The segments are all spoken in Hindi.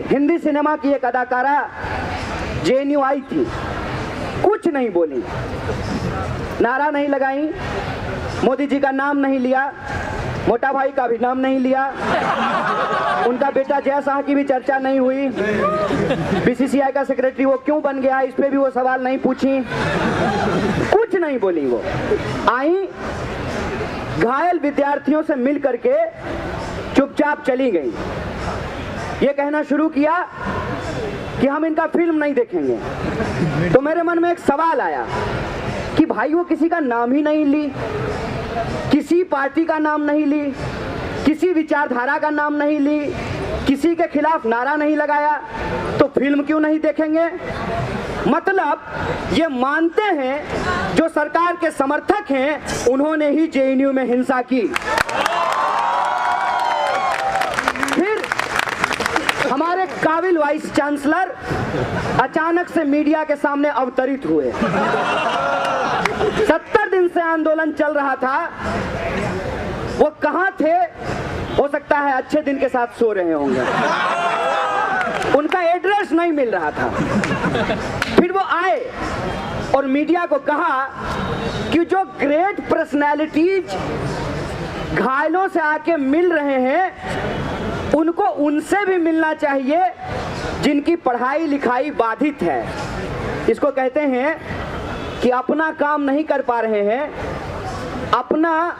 हिंदी सिनेमा की एक अदाकारा जेएनयू आई थी, कुछ नहीं बोली, नारा नहीं लगाई, मोदी जी का नाम नहीं लिया, मोटा भाई का भी नाम नहीं लिया, उनका बेटा जय शाह की भी चर्चा नहीं हुई, बीसीसीआई का सेक्रेटरी वो क्यों बन गया इस पे भी वो सवाल नहीं पूछी, कुछ नहीं बोली। वो आई, घायल विद्यार्थियों से मिल करके चुपचाप चली गई। ये कहना शुरू किया कि हम इनका फिल्म नहीं देखेंगे। तो मेरे मन में एक सवाल आया कि भाई वो किसी का नाम ही नहीं ली, किसी पार्टी का नाम नहीं ली, किसी विचारधारा का नाम नहीं ली, किसी के खिलाफ नारा नहीं लगाया, तो फिल्म क्यों नहीं देखेंगे? मतलब ये मानते हैं जो सरकार के समर्थक हैं उन्होंने ही जेएनयू में हिंसा की। फिर हमारे काबिल वाइस चांसलर अचानक से मीडिया के सामने अवतरित हुए। 70 दिन से आंदोलन चल रहा था, वो कहां थे? हो सकता है अच्छे दिन के साथ सो रहे होंगे, उनका एड्रेस नहीं मिल रहा था। फिर वो आए और मीडिया को कहा कि जो ग्रेट पर्सनैलिटीज घायलों से आके मिल रहे हैं उनको उनसे भी मिलना चाहिए जिनकी पढ़ाई लिखाई बाधित है। इसको कहते हैं कि अपना काम नहीं कर पा रहे हैं, अपना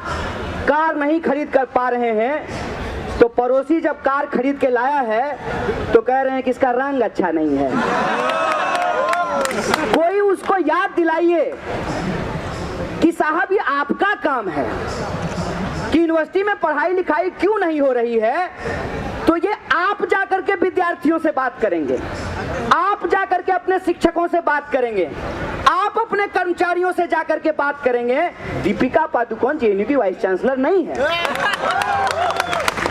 कार नहीं खरीद कर पा रहे हैं, तो पड़ोसी जब कार खरीद के लाया है तो कह रहे हैं कि इसका रंग अच्छा नहीं है। कोई उसको याद दिलाइए कि साहब ये आपका काम है कि यूनिवर्सिटी में पढ़ाई लिखाई क्यों नहीं हो रही है, तो ये आप जाकर के विद्यार्थियों से बात करेंगे, आप जाकर के अपने शिक्षकों से बात करेंगे, आप अपने कर्मचारियों से जाकर के बात करेंगे। दीपिका पादुकोण जेएनयू की वाइस चांसलर नहीं है।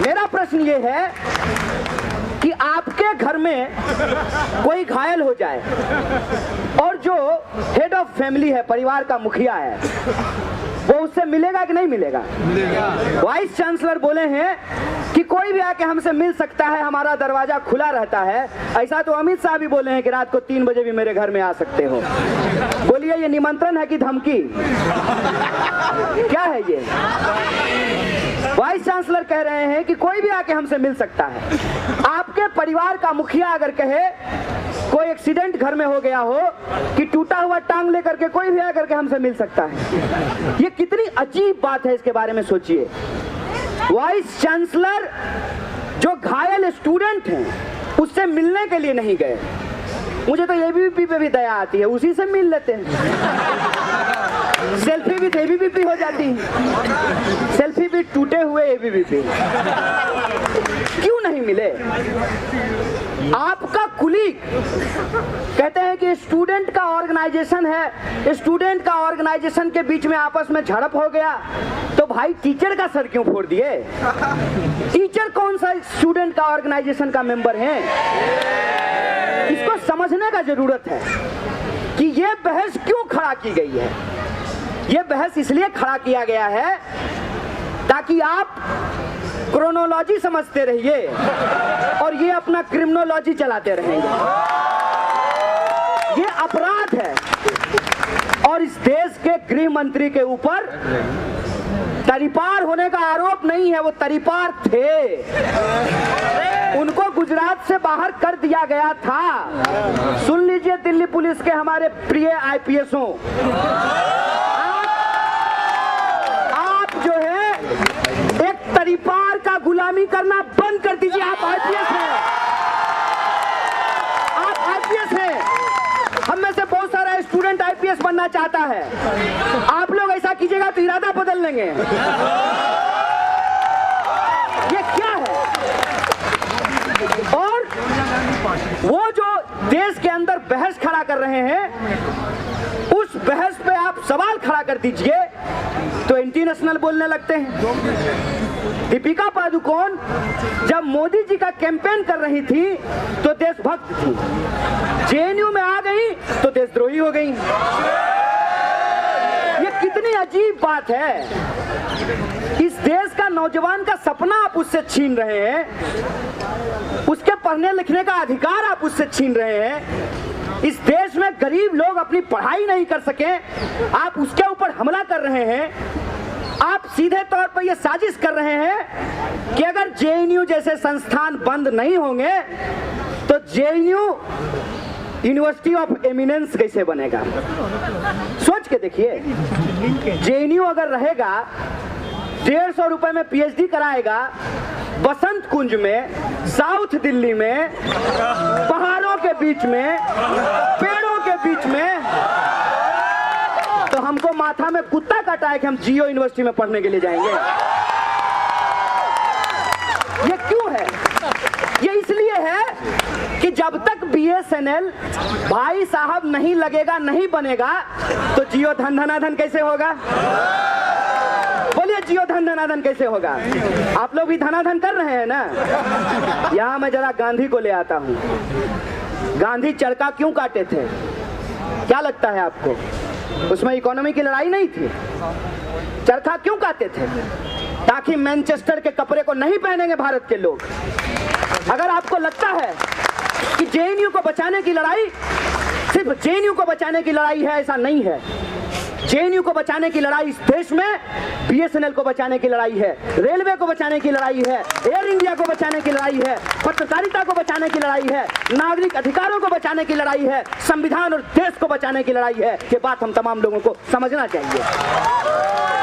मेरा प्रश्न ये है कि आपके घर में कोई घायल हो जाए और जो हेड ऑफ फैमिली है, परिवार का मुखिया है, वो उससे मिलेगा कि नहीं मिलेगा? वाइस चांसलर बोले हैं कि कोई भी आके हमसे मिल सकता है, हमारा दरवाजा खुला रहता है। ऐसा तो अमित शाह भी बोले हैं कि रात को 3 बजे भी मेरे घर में आ सकते हो। बोलिए ये निमंत्रण है कि धमकी? क्या है ये? वाइस चांसलर कह रहे हैं कि कोई भी आके हमसे मिल सकता है। आपके परिवार का मुखिया अगर कहे कोई एक्सीडेंट घर में हो गया हो कि टूटा हुआ टांग लेकर के कोई भी आकर के हमसे मिल सकता है, ये कितनी अजीब बात है, इसके बारे में सोचिए। वाइस चांसलर जो घायल स्टूडेंट हैं उससे मिलने के लिए नहीं गए। मुझे तो एबीवीपी पे भी दया आती है, उसी से मिल लेते हैं। सेल्फी भी एबीवीपी हो जाती है, सेल्फी भी टूटे हुए एबीवीपी। क्यों नहीं मिले? आपका कुलीग कहते हैं कि स्टूडेंट का ऑर्गेनाइजेशन है, स्टूडेंट का ऑर्गेनाइजेशन के बीच में आपस में झड़प हो गया, तो भाई टीचर का सर क्यों फोड़ दिए? टीचर कौन सा स्टूडेंट का ऑर्गेनाइजेशन का मेंबर है? इसको समझने का जरूरत है कि ये बहस क्यों खड़ा की गई है। ये बहस इसलिए खड़ा किया गया है ताकि आप क्रोनोलॉजी समझते रहिए और ये अपना क्रिमिनोलॉजी चलाते रहेंगे। ये अपराध है और इस देश के गृह मंत्री के ऊपर तरीपार होने का आरोप नहीं है, वो तरीपार थे। उनको गुजरात से बाहर कर दिया गया था। सुन लीजिए दिल्ली पुलिस के हमारे प्रिय आईपीएसओं, आप जो है एक तरीपार का गुलामी करना बंद कर दीजिए। आप आईपीएस हैं, आप आईपीएस हैं। हम में से बहुत सारा स्टूडेंट आईपीएस बनना चाहता है। आप लोग ऐसा कीजिएगा तो इरादा बदल लेंगे। ये क्या है? और वो जो देश के अंदर बहस खड़ा कर रहे हैं, उस बहस पे आप सवाल खड़ा कर दीजिए तो एंटी नेशनल बोलने लगते हैं। दीपिका पादुकोण जब मोदी जी का कैंपेन कर रही थी तो देशभक्त थी, जेएनयू में आ गई तो देशद्रोही हो गई। ये कितनी अजीब बात है। इस देश का नौजवान का सपना आप उससे छीन रहे हैं, उसके पढ़ने लिखने का अधिकार आप उससे छीन रहे हैं। इस देश में गरीब लोग अपनी पढ़ाई नहीं कर सके, आप उसके ऊपर हमला कर रहे हैं। आप सीधे तौर पर यह साजिश कर रहे हैं कि अगर जेएनयू जैसे संस्थान बंद नहीं होंगे तो जेएनयू यूनिवर्सिटी ऑफ एमिनेंस कैसे बनेगा। सोच के देखिए, जेएनयू अगर रहेगा 150 रुपए में पीएचडी कराएगा बसंत कुंज में, साउथ दिल्ली में, पहाड़ों के बीच में, पेड़ों के बीच में, तो हमको माथा में कुत्ता काटा है कि हम जियो यूनिवर्सिटी में पढ़ने के लिए जाएंगे। ये क्यों है? ये इसलिए है कि जब तक बीएसएनएल भाई साहब नहीं लगेगा, नहीं बनेगा, तो जियो धन धनाधन कैसे होगा? बोलिए, जियो धन धनाधन कैसे होगा? आप लोग भी धनाधन कर रहे हैं ना। यहां मैं जरा गांधी को ले आता हूं। गांधी चरखा क्यों काटे थे? क्या लगता है आपको? उसमें इकोनॉमी की लड़ाई नहीं थी। चरखा क्यों काटे थे? ताकि मैनचेस्टर के कपड़े को नहीं पहनेंगे भारत के लोग। अगर आपको लगता है कि जेएनयू को बचाने की लड़ाई सिर्फ जेएनयू को बचाने की लड़ाई है, ऐसा नहीं है। जेएनयू को बचाने की लड़ाई इस देश में बीएसएनएल को बचाने की लड़ाई है, रेलवे को बचाने की लड़ाई है, एयर इंडिया को बचाने की लड़ाई है, पत्रकारिता को बचाने की लड़ाई है, नागरिक अधिकारों को बचाने की लड़ाई है, संविधान और देश को बचाने की लड़ाई है। ये बात हम तमाम लोगों को समझना चाहिए।